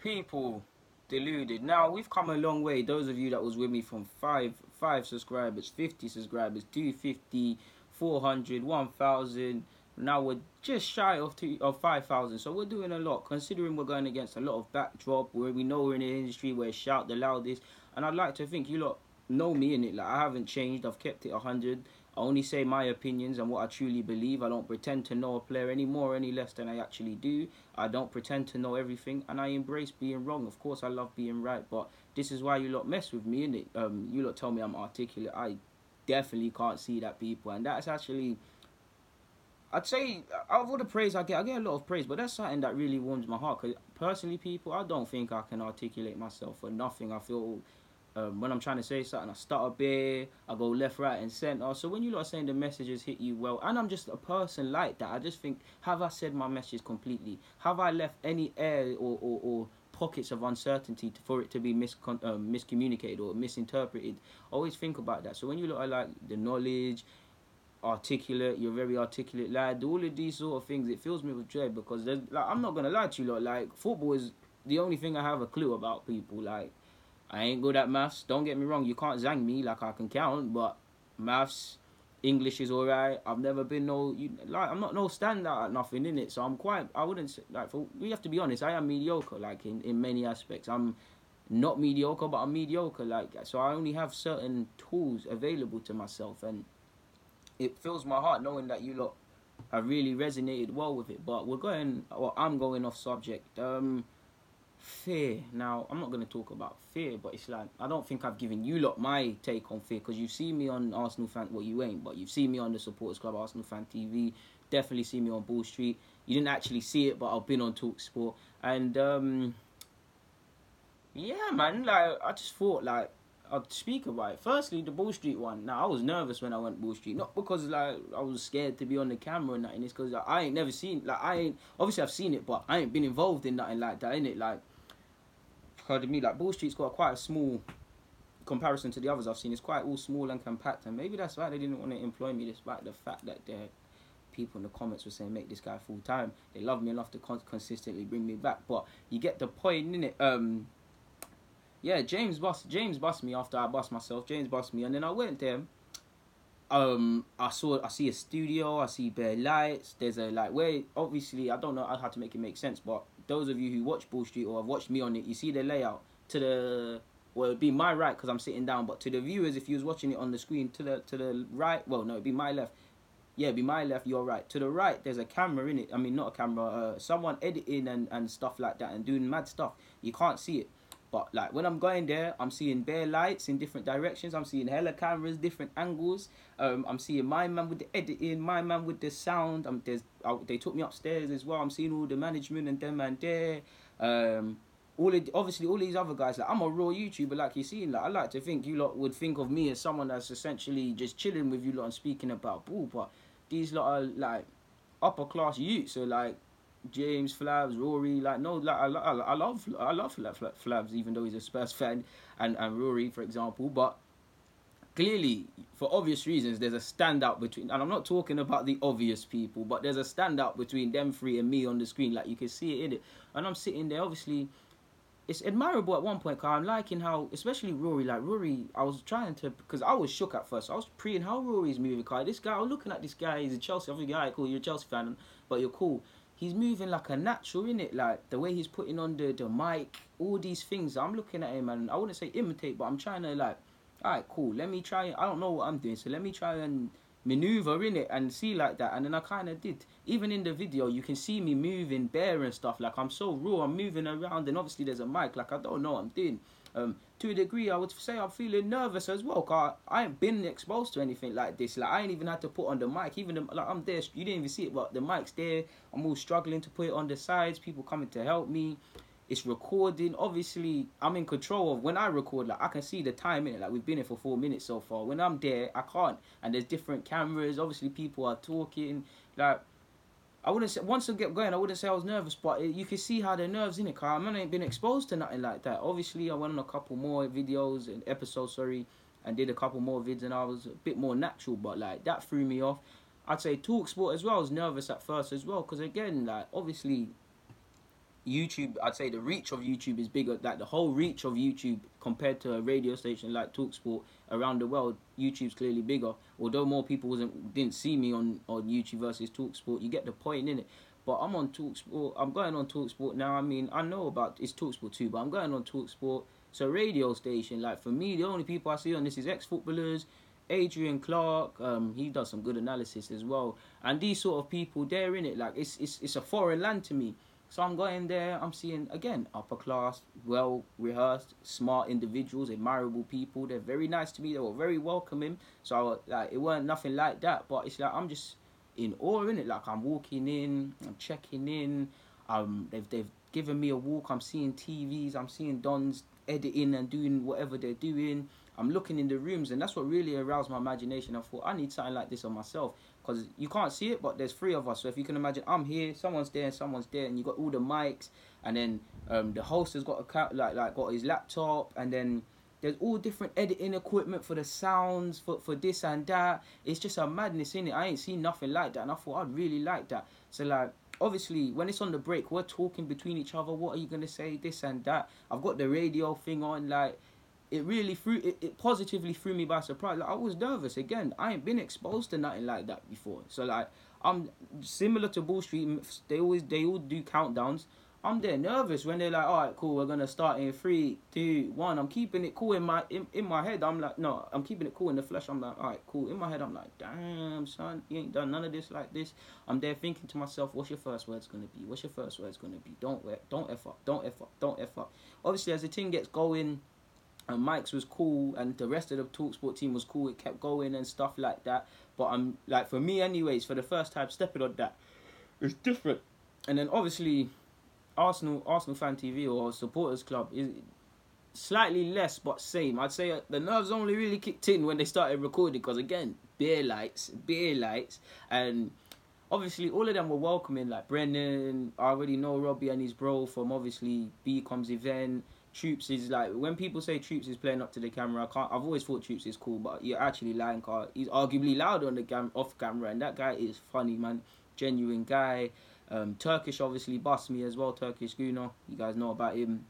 People, deluded. Now we've come a long way. Those of you that was with me from five subscribers, 50 subscribers, 250, 400, 1,000. Now we're just shy of 5,000. So we're doing a lot. Considering we're going against a lot of backdrop, where we know we're in the industry, where shout the loudest. And I'd like to think you lot know me in it. Like I haven't changed. I've kept it 100. I only say my opinions and what I truly believe. I don't pretend to know a player any more or any less than I actually do. I don't pretend to know everything, and I embrace being wrong. Of course, I love being right, but this is why you lot mess with me, innit? You lot tell me I'm articulate. I definitely can't see that, people, and that's actually, I'd say, out of all the praise I get a lot of praise, but that's something that really warms my heart. Because personally, people, I don't think I can articulate myself for nothing. I feel when I'm trying to say something, I stutter a bit, I go left, right, and centre. So when you lot are saying the messages hit you well, and I'm just a person like that, I just think, have I said my message completely? Have I left any air or pockets of uncertainty for it to be miscommunicated or misinterpreted? Always think about that. So when you lot are like the knowledge, articulate, you're a very articulate lad, all of these sort of things, it fills me with joy because there's, like, I'm not gonna lie to you lot, like football is the only thing I have a clue about, people. Like I ain't good at maths. Don't get me wrong, you can't zang me, like I can count, but maths, English is alright. I've never been I'm not no standout at nothing in it. So I'm quite, I wouldn't say, like, we have to be honest, I am mediocre, like in many aspects. I'm not mediocre, but I'm mediocre, like, so I only have certain tools available to myself, and it fills my heart knowing that you lot have really resonated well with it. But I'm going off subject. Fear. Now, I'm not going to talk about fear, but it's like, I don't think I've given you lot my take on fear, because you've seen me on Arsenal Fan, well, you ain't, but you've seen me on the Supporters Club Arsenal Fan TV, definitely seen me on Ball Street. You didn't actually see it, but I've been on Talk Sport, and yeah, man, like, I just thought, like, I'd speak about it. Firstly, the Ball Street one. Now, I was nervous when I went Ball Street. Not because, like, I was scared to be on the camera and nothing. It's because I ain't never seen, like, obviously I've seen it, but I ain't been involved in nothing like that, innit? Like, pardon me, like, Ball Street's got quite a small comparison to the others I've seen. It's quite all small and compact, and maybe that's why they didn't want to employ me, despite the fact that people in the comments were saying, make this guy full time. They love me enough to consistently bring me back, but you get the point, innit? Yeah, James bust me after I bust myself. James bust me, and then I went there. I see a studio. I see bare lights. There's a, like, where, obviously I don't know how to make it make sense, but those of you who watch Ball Street or have watched me on it, you see the layout to the, well, it'd be my right because I'm sitting down, but to the viewers, if you was watching it on the screen, to the right, well, no, it'd be my left. Yeah, it'd be my left, your right. To the right, there's a camera in it. I mean, not a camera. Someone editing and stuff like that and doing mad stuff. You can't see it. But, like, when I'm going there, I'm seeing bare lights in different directions. I'm seeing hella cameras, different angles. I'm seeing my man with the editing, my man with the sound. They took me upstairs as well. I'm seeing all the management and them and there. Obviously all these other guys. Like, I'm a raw YouTuber, like you seen. Like, I like to think you lot would think of me as someone that's essentially just chilling with you lot and speaking about ball. But these lot are, like, upper class youths. So, like, James, Flabs, Rory, like, no, like, I love Flabs, even though he's a Spurs fan, and Rory, for example. But clearly, for obvious reasons, there's a standout between, and I'm not talking about the obvious people, but there's a standout between them three and me on the screen. Like, you can see it in it, and I'm sitting there. Obviously, it's admirable at one point, because I'm liking how, especially Rory, like, Rory, I was trying to, because I was shook at first. I was preying how Rory's moving, because this guy, I was looking at this guy, he's a Chelsea, I was like, alright, cool, you're a Chelsea fan, but you're cool. He's moving like a natural, innit? Like, the way he's putting on the mic, all these things. I'm looking at him, and I wouldn't say imitate, but I'm trying to, like, alright, cool, let me try, I don't know what I'm doing, so let me try and maneuver in it and see like that. And then I kind of did. Even in the video, you can see me moving bare and stuff. Like, I'm so raw, I'm moving around, and obviously there's a mic. Like, I don't know what I'm doing. To a degree, I would say I'm feeling nervous as well, because I ain't been exposed to anything like this. Like, I ain't even had to put on the mic. Like, I'm there, you didn't even see it, but the mic's there. I'm all struggling to put it on the sides. People coming to help me. It's recording. Obviously, I'm in control of when I record. Like, I can see the time in it. Like, we've been here for 4 minutes so far. When I'm there, I can't. And there's different cameras. Obviously, people are talking. Like, I wouldn't say, once I get going, I wouldn't say I was nervous, but you can see how the nerves in it, because I ain't been exposed to nothing like that. Obviously, I went on a couple more videos and episodes, and did a couple more vids, and I was a bit more natural, but, like, that threw me off. I'd say Talksport as well, I was nervous at first as well, because, again, like, obviously, YouTube, I'd say the reach of YouTube is bigger. Like the whole reach of YouTube compared to a radio station like Talksport around the world, YouTube's clearly bigger. Although more people didn't see me on YouTube versus Talksport, you get the point in it. But I'm on Talksport. I'm going on Talksport now. I mean, I know about it's Talksport too, but I'm going on Talksport. It's a radio station. Like for me, the only people I see on this is ex-footballers. Adrian Clark, he does some good analysis as well. And these sort of people, they're in it. Like it's a foreign land to me. So I'm going there, I'm seeing, again, upper class, well-rehearsed, smart individuals, admirable people. They're very nice to me. They were very welcoming. So, like, it weren't nothing like that. But it's like, I'm just in awe, innit? Like, I'm walking in, I'm checking in. They've given me a walk. I'm seeing TVs. I'm seeing Dons editing and doing whatever they're doing. I'm looking in the rooms, and that's what really aroused my imagination. I thought, I need something like this on myself. Because you can't see it, but there's three of us. So if you can imagine, I'm here, someone's there, and you got all the mics, and then the host has got got his laptop, and then there's all different editing equipment for the sounds, for this and that. It's just a madness, innit? I ain't seen nothing like that, and I thought I'd really like that. So like, obviously, when it's on the break, we're talking between each other. What are you gonna say? This and that. I've got the radio thing on, like. It really it positively threw me by surprise. Like, I was nervous again. I ain't been exposed to nothing like that before. So like, I'm similar to Bull Street. They all do countdowns. I'm there nervous when they're like, all right, cool, we're gonna start in 3, 2, 1. I'm keeping it cool in my head. I'm like, no, I'm keeping it cool in the flesh. I'm like, all right, cool. In my head, I'm like, damn, son, you ain't done none of this like this. I'm there thinking to myself, what's your first words gonna be? What's your first words gonna be? Don't F up, don't F up, don't F up. Obviously, as the thing gets going. And Mike's was cool, and the rest of the Talksport team was cool. It kept going and stuff like that. But I'm like, for me, anyways, for the first time stepping on that, it's different. And then obviously, Arsenal Fan TV or Supporters Club is slightly less, but same. I'd say the nerves only really kicked in when they started recording, because again, beer lights, and obviously all of them were welcoming. Like Brennan, I already know Robbie and his bro from obviously BCom's event. Troops is like, when people say Troops is playing up to the camera, I've always thought Troops is cool, but you're actually lying, car. He's arguably louder on the off camera, and that guy is funny, man. Genuine guy. Turkish obviously bust me as well. Turkish Guna, you guys know about him.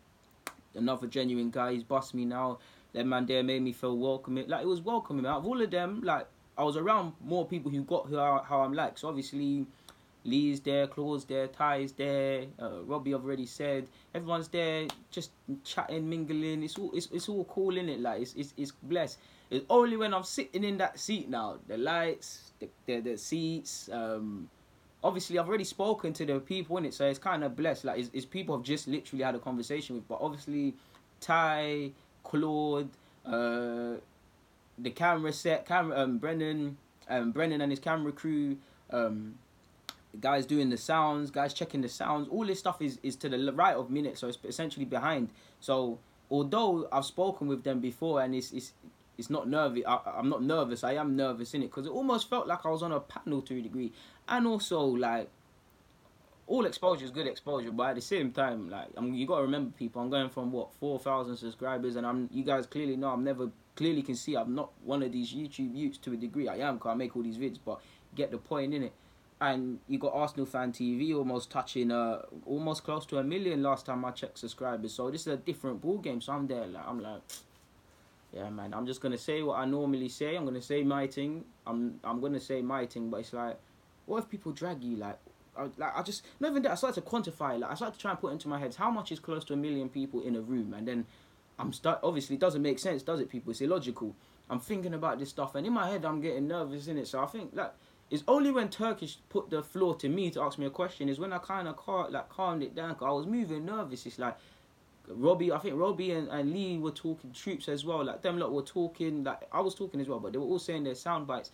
Another genuine guy. He's bust me now. That man there made me feel welcoming. Like, it was welcoming. Out of all of them, like, I was around more people who got how I'm like. So obviously, Lee's there, Claw's there, Ty's there, Robbie I've already said. Everyone's there, just chatting, mingling. It's all cool, innit? Like, it's blessed. It's only when I'm sitting in that seat now, the lights, the seats. Obviously I've already spoken to the people in it, so it's kind of blessed. Like, it's people I've just literally had a conversation with. But obviously, Ty, Claude, the camera set, Brennan and his camera crew. Guys doing the sounds, guys checking the sounds, all this stuff is to the right of me, so it's essentially behind. So although I've spoken with them before, and it's not nervous, I'm not nervous, I am nervous in it, because it almost felt like I was on a panel to a degree. And also, like, all exposure is good exposure, but at the same time, like, you got to remember, people, I'm going from 4,000 subscribers, and you guys clearly know, clearly can see I'm not one of these YouTube youths to a degree. I am, because I make all these vids, but get the point in it. And you got Arsenal Fan TV almost touching almost close to 1 million last time I checked subscribers. So this is a different ball game. So I'm there, like, yeah, man. I'm just gonna say what I normally say. I'm gonna say my thing. I'm gonna say my thing. But it's like, what if people drag you? I just, not even that. I started to quantify. Like, I started to try and put into my head how much is close to 1 million people in a room, and then obviously it doesn't make sense, does it, people? It's illogical. I'm thinking about this stuff, and in my head I'm getting nervous in it. So I think, like, it's only when Turkish put the floor to me to ask me a question is when I kind of calmed it down, because I was moving nervous. It's like Robbie and Lee were talking, Troops as well, like them lot were talking, like I was talking as well, but they were all saying their sound bites.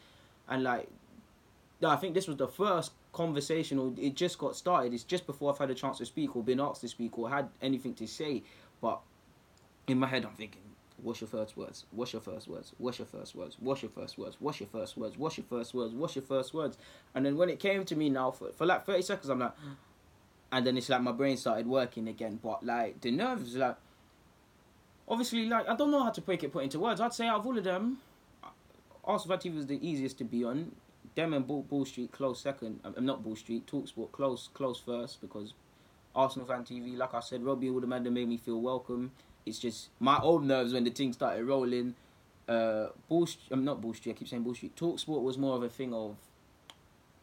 And like, I think this was the first conversation, or it just got started. It's just before I've had a chance to speak or been asked to speak or had anything to say. But in my head I'm thinking, what's your first words? What's your first words? What's your first words? What's your first words? What's your first words? What's your first words? What's your first words? And then when it came to me now, for like 30 seconds, I'm like, and then it's like my brain started working again. But like, the nerves, like, obviously, like, I don't know how to put into words. I'd say out of all of them, Arsenal TV was the easiest to be on. Them and Bull Street close second. I'm not Bull Street, Talksport close first, because Arsenal fan TV. Like I said, Robbie would have made me feel welcome. It's just my own nerves when the thing started rolling. I'm not Bull Street. I keep saying Bull Street. Talksport was more of a thing of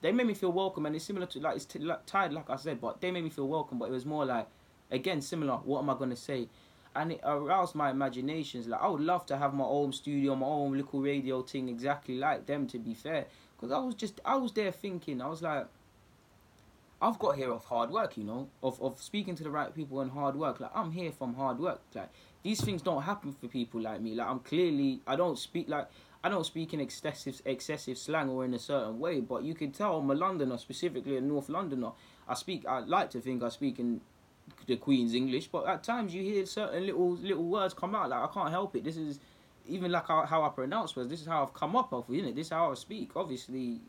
they made me feel welcome, and it's similar to like tied, like I said, but they made me feel welcome. But it was more like, again, similar. What am I gonna say? And it aroused my imaginations. Like I would love to have my own studio, my own little radio thing, exactly like them. To be fair, because I was there thinking, I was like, I've got here of hard work, you know, of speaking to the right people and hard work. Like I'm here from hard work. Like these things don't happen for people like me. Like I don't speak in excessive slang or in a certain way, but you can tell I'm a Londoner, specifically a North Londoner. I like to think I speak in the Queen's English, but at times you hear certain little words come out. Like I can't help it. This is even like how I pronounce words. This is how I've come up off, isn't it? This is how I speak. Obviously,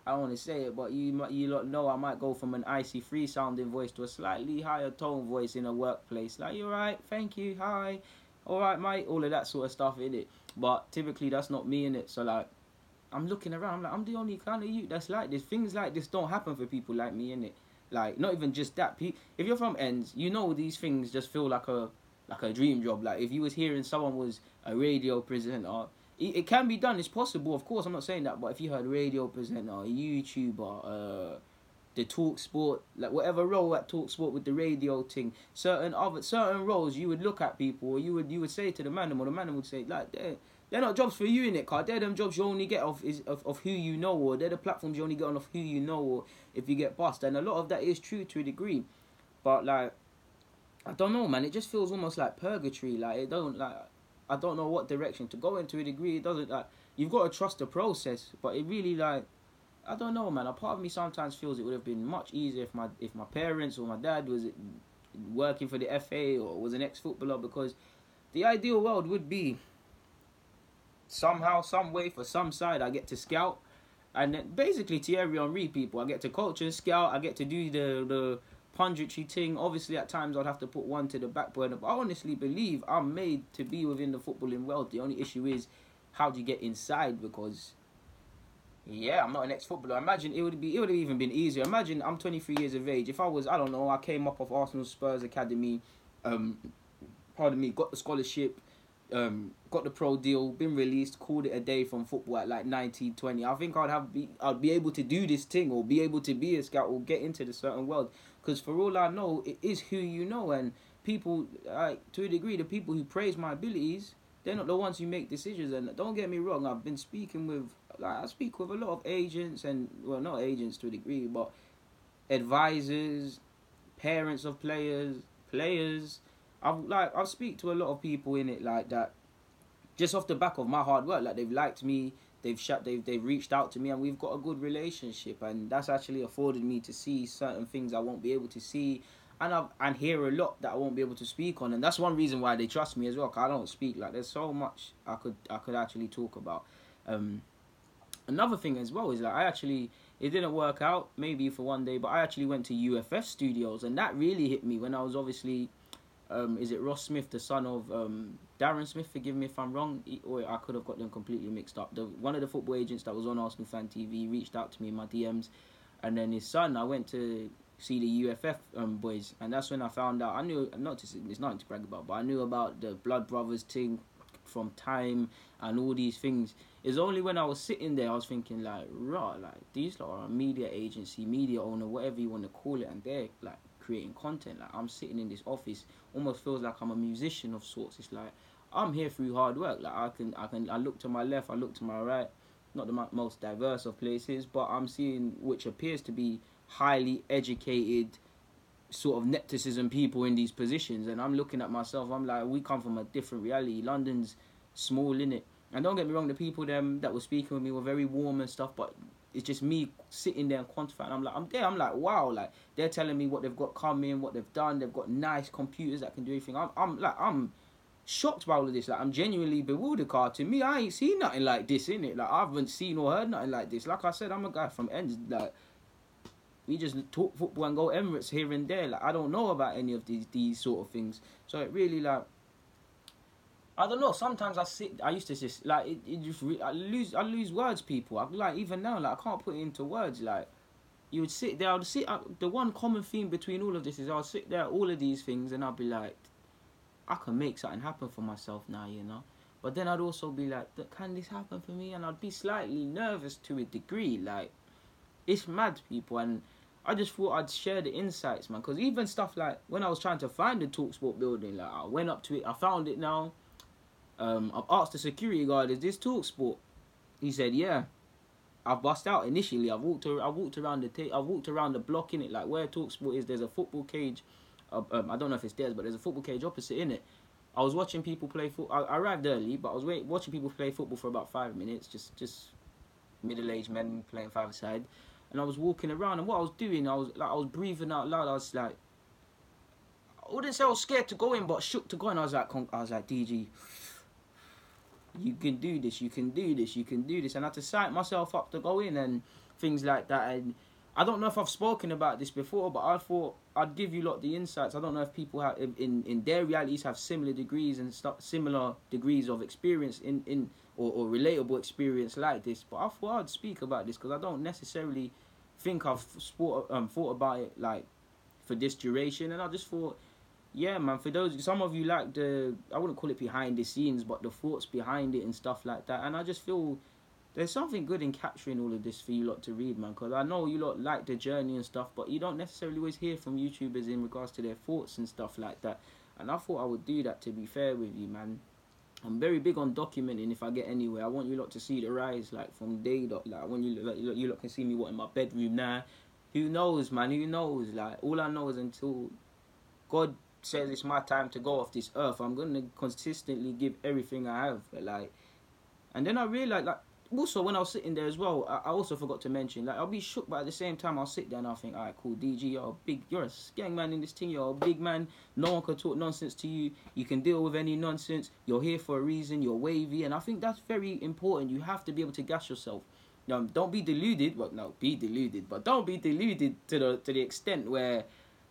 I don't want to say it, but you lot know I might go from an icy free sounding voice to a slightly higher tone voice in a workplace. Like, you alright? Thank you. Hi. Alright, mate. All of that sort of stuff, innit? But typically that's not me, innit? So like, I'm looking around. I'm like, I'm the only kind of youth that's like this. Things like this don't happen for people like me, innit? Like, not even just that. If you're from ends, you know these things just feel like a dream job. Like if you was hearing someone was a radio presenter. It can be done. It's possible, of course. I'm not saying that, but if you heard radio presenter, a YouTuber, the Talk Sport, like whatever role at Talk Sport with the radio thing, certain roles, you would look at people, or you would say to the man, or the man would say like they're not jobs for you in it, cause they're them jobs you only get of who you know, or they're the platforms you only get on of who you know, or if you get bust, and a lot of that is true to a degree, but like I don't know, man. It just feels almost like purgatory. Like it don't like. I don't know what direction to go in to a degree. It doesn't like you've got to trust the process, but it really like I don't know, man. A part of me sometimes feels it would have been much easier if my parents or my dad was working for the FA or was an ex-footballer, because the ideal world would be somehow, some way, for some side I get to scout, and then basically Thierry Henry people. I get to coach and scout. I get to do the punditry thing. Obviously at times I'd have to put one to the back burner, but I honestly believe I'm made to be within the footballing world. The only issue is how do you get inside, because yeah, I'm not an ex-footballer. Imagine it would have even been easier. Imagine I'm 23 years of age. If I was, I don't know, I came up of Arsenal Spurs Academy, got the scholarship, got the pro deal, been released, called it a day from football at like 19, 20. I think I'd be able to do this thing, or be able to be a scout, or get into the certain world. Because for all I know, it is who you know, and people, to a degree, the people who praise my abilities, they're not the ones who make decisions. And don't get me wrong, I've been speaking with, I speak with a lot of agents, and well, not agents to a degree, but advisors, parents of players. I've speak to a lot of people in it like that, just off the back of my hard work. Like they've liked me, they've reached out to me, and we've got a good relationship, and that's actually afforded me to see certain things I won't be able to see, and hear a lot that I won't be able to speak on, and that's one reason why they trust me as well. Cause I don't speak, like there's so much I could actually talk about. Another thing as well is like it didn't work out maybe for one day, but I actually went to UFF Studios, and that really hit me when I was obviously. Is it Ross Smith, the son of Darren Smith? Forgive me if I'm wrong, or I could have got them completely mixed up. One of the football agents that was on Arsenal Fan TV reached out to me in my DMs, and then his son. I went to see the UFF boys, and that's when I found out. I knew it's nothing to brag about, but I knew about the Blood Brothers thing from Time and all these things. It's only when I was sitting there I was thinking like, right, like these lot are a media agency, media owner, whatever you want to call it, and they're like creating content. Like I'm sitting in this office, almost feels like I'm a musician of sorts. It's like I'm here through hard work. Like I look to my left, I look to my right, not the most diverse of places, but I'm seeing which appears to be highly educated sort of nepotism people in these positions, and I'm looking at myself, I'm like, we come from a different reality. London's small, innit? And don't get me wrong, the people that were speaking with me were very warm and stuff, but it's just me sitting there and quantifying. I'm like, wow, like they're telling me what they've got coming, what they've done. They've got nice computers that can do everything. I'm shocked by all of this. Like I'm genuinely bewildered. Cause to me, I ain't seen nothing like this, innit? Like I haven't seen or heard nothing like this. Like I said, I'm a guy from ends. Like we just talk football and go Emirates here and there. Like I don't know about any of these sort of things. So it really like. I don't know. Sometimes I used to just like I lose words. People. I like even now. Like I can't put it into words. Like you would sit there. I would sit. The one common theme between all of this is I'll sit there at all of these things and I'll be like, I can make something happen for myself now, you know. But then I'd also be like, can this happen for me? And I'd be slightly nervous to a degree. Like, it's mad, people. And I just thought I'd share the insights, man. Because even stuff like when I was trying to find the TalkSport building, like I went up to it, I found it now. I've asked the security guard, is this TalkSport? He said, yeah. I've bust out initially. I walked around the block in it, like where TalkSport is. There's a football cage. I don't know if it's theirs, but there's a football cage opposite in it. I was watching people play football. I arrived early, but I was watching people play football for about 5 minutes. Just middle-aged men playing five-a-side. And I was walking around, and what I was doing, I was breathing out loud. I was like, I wouldn't say I was scared to go in, but shook to go in. I was like, DG, you can do this, you can do this, you can do this. And I had to psych myself up to go in and things like that. And I don't know if I've spoken about this before, but I thought I'd give you lot the insights. I don't know if people have in their realities have similar degrees and similar degrees of experience or relatable experience like this. But I thought I'd speak about this because I don't necessarily think I've thought about it like for this duration. And I just thought, yeah, man, for some of you like I wouldn't call it behind the scenes, but the thoughts behind it and stuff like that. And I just feel there's something good in capturing all of this for you lot to read, man, because I know you lot like the journey and stuff, but you don't necessarily always hear from YouTubers in regards to their thoughts and stuff like that. And I thought I would do that, to be fair with you, man. I'm very big on documenting if I get anywhere. I want you lot to see the rise, like, from day dot. Like, when you lot can see me, in my bedroom now. Who knows, man? Who knows? Like, all I know is until God says it's my time to go off this earth, I'm going to consistently give everything I have. But, like, and then I realized, like, also when I was sitting there as well, I also forgot to mention, like, I'll be shook, but at the same time I'll sit there and I'll think, alright, cool, DG, you're a gang man in this thing, you're a big man, no one can talk nonsense to you, you can deal with any nonsense, you're here for a reason, you're wavy. And I think that's very important. You have to be able to gas yourself. Don't be deluded, be deluded, but don't be deluded to the extent where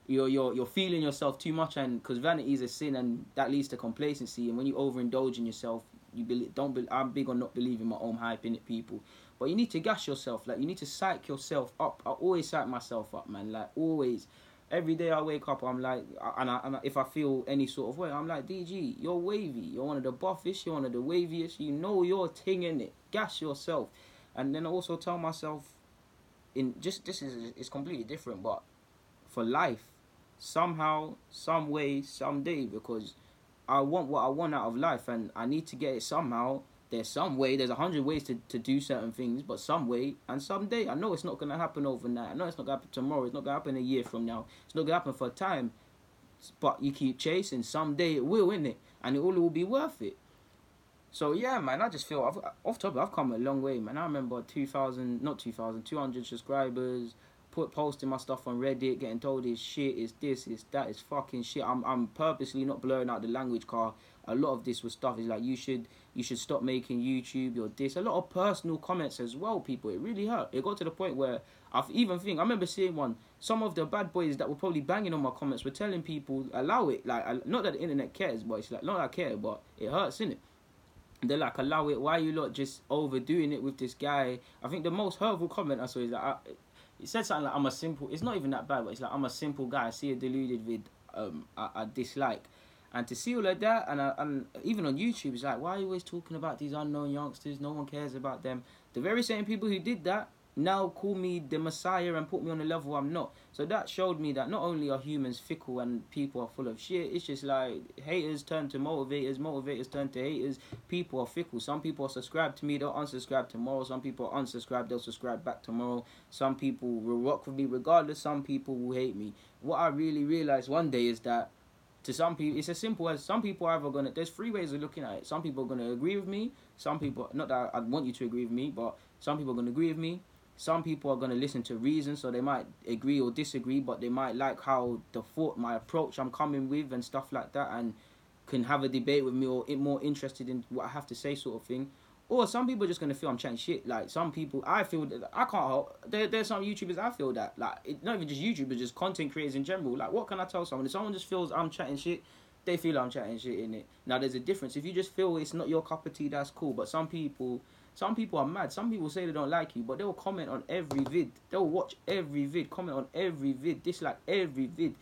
you're feeling yourself too much, and because vanity is a sin and that leads to complacency. And when you overindulge in yourself, I'm big on not believing my own hype in it, people. But you need to gas yourself. Like, you need to psych yourself up. I always psych myself up, man. Like, always. Every day I wake up, I'm like, and if I feel any sort of way, I'm like, DG, you're wavy. You're one of the buffiest. You're one of the waviest. You know your thing in it. Gas yourself. And then I also tell myself, it's completely different, but for life, somehow, some way, someday, because I want what I want out of life, and I need to get it somehow. There's some way. There's 100 ways to do certain things, but some way and someday. I know it's not gonna happen overnight. I know it's not gonna happen tomorrow. It's not gonna happen a year from now. It's not gonna happen for a time. But you keep chasing. Someday it will, innit? And it all will be worth it. So yeah, man. I just feel I've come a long way, man. I remember 200 subscribers. Posting my stuff on Reddit, getting told it's shit, it's this, it's that, it's fucking shit. I'm purposely not blurring out the language, car. A lot of this was stuff is like, you should stop making YouTube, you're this. A lot of personal comments as well, people. It really hurt. It got to the point where I remember seeing some of the bad boys that were probably banging on my comments were telling people, allow it. Like, not that the internet cares, but it's like, not that I care, but it hurts, innit? They're like, allow it. Why are you lot just overdoing it with this guy? I think the most hurtful comment I saw is like, he said something like, it's not even that bad, but it's like, I'm a simple guy. I see a deluded vid, I dislike. And to see all of that, and even on YouTube, it's like, why are you always talking about these unknown youngsters? No one cares about them. The very same people who did that now call me the Messiah and put me on a level I'm not. So that showed me that not only are humans fickle and people are full of shit, it's just like haters turn to motivators, motivators turn to haters. People are fickle. Some people are subscribed to me, they'll unsubscribe tomorrow. Some people are unsubscribed, they'll subscribe back tomorrow. Some people will rock with me regardless. Some people will hate me. What I really realized one day is that to some people, it's as simple as some people are either going to, there's three ways of looking at it. Some people are going to agree with me. Some people, not that I want you to agree with me, but some people are going to agree with me. Some people are going to listen to reason, so they might agree or disagree, but they might like how my approach I'm coming with and stuff like that, and can have a debate with me or more interested in what I have to say, sort of thing. Or some people are just going to feel I'm chatting shit. Like, some people, I feel that I can't help. There's some YouTubers I feel that, like, not even just YouTubers, just content creators in general. Like, what can I tell someone? If someone just feels I'm chatting shit, they feel I'm chatting shit, in it. Now, there's a difference. If you just feel it's not your cup of tea, that's cool. But some people, Some people are mad. Some people say they don't like you, but they'll comment on every vid. They'll watch every vid, comment on every vid, dislike every vid,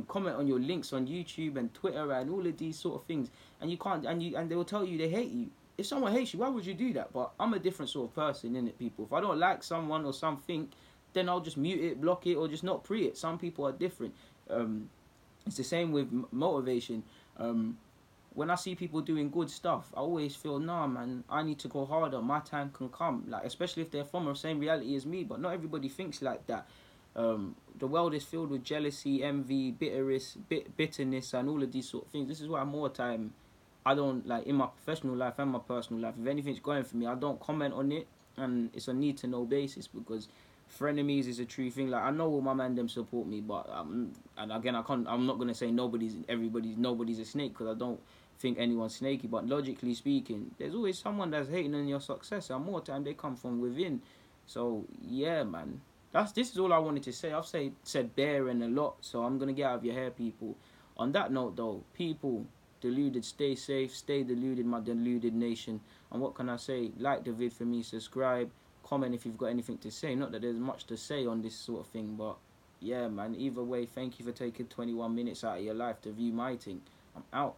comment on your links on YouTube and Twitter and all of these sort of things. And you can't, and they will tell you they hate you. If someone hates you, why would you do that? But I'm a different sort of person, innit, people? If I don't like someone or something, then I'll just mute it, block it, or just not pre it. Some people are different. It's the same with motivation. When I see people doing good stuff, I always feel, nah, man, I need to go harder. My time can come. Like, especially if they're from the same reality as me. But not everybody thinks like that. The world is filled with jealousy, envy, bitterness, and all of these sort of things. This is why more time I don't, like, in my professional life and my personal life, if anything's going for me, I don't comment on it. And it's a need to know basis, because frenemies is a true thing. Like, I know all my man them support me, but and again, I'm not gonna say nobody's a snake, because I don't think anyone's snaky. But logically speaking, there's always someone that's hating on your success, and more time they come from within. So yeah, man, this is all I wanted to say. I've said bare and a lot, so I'm gonna get out of your hair, people. On that note, though, people, deluded, stay safe, stay deluded, my deluded nation. And what can I say? Like the vid for me, subscribe, comment if you've got anything to say. Not that there's much to say on this sort of thing, but yeah, man, either way, thank you for taking 21 minutes out of your life to view my thing. I'm out.